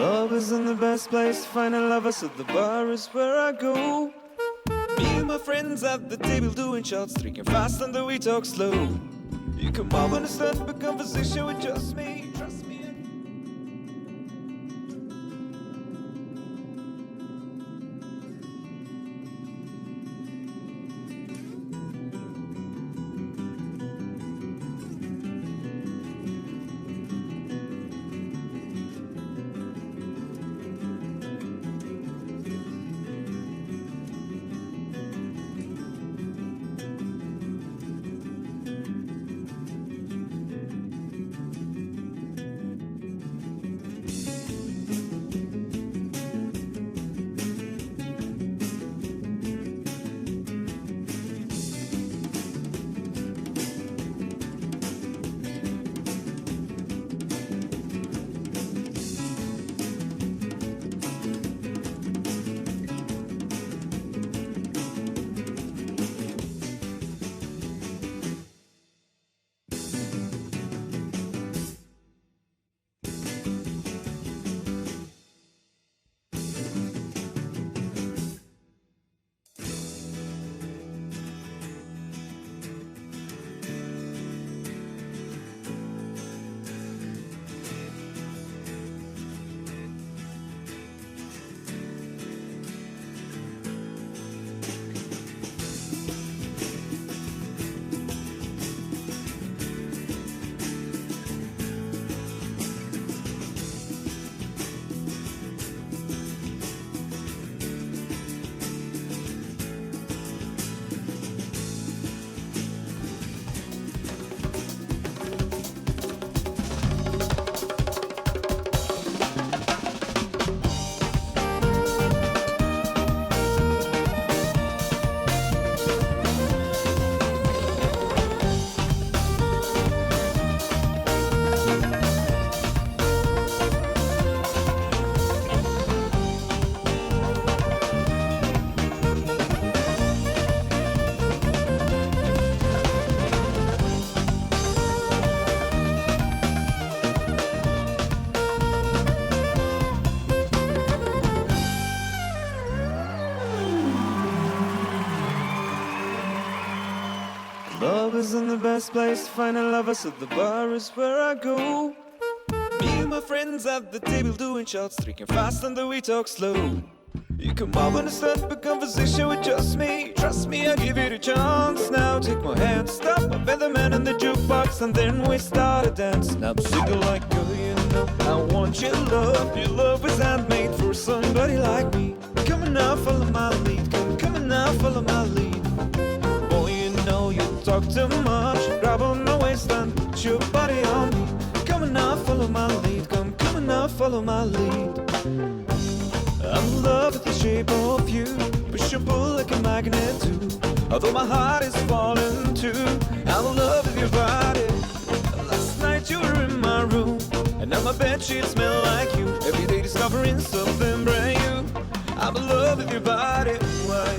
Love isn't the best place to find a lover, so the bar is where I go. Me and my friends at the table doing shots, drinking fast and then we talk slow. You come over and start up a conversation with just me, trust me. Love isn't the best place to find a lover, so the bar is where I go. Me and my friends at the table doing shots, drinking fast and then we talk slow. You come over and start up a conversation with just me, trust me, I'll give it a chance. Now take my hand, stop, I bet the man in the jukebox, and then we start a dance. Now I'm single like girl, you know I want your love is handmade for somebody like me. Come on now, follow my lead, come on now, follow my lead. You talk too much, grab on my waist and put your body on me. Come on now, follow my lead, come on now, follow my lead. I'm in love with the shape of you, push and pull like a magnet too. Although my heart is falling too, I'm in love with your body. Last night you were in my room, and now my bedsheets smell like you. Every day discovering something brand new. I'm in love with your body. Why?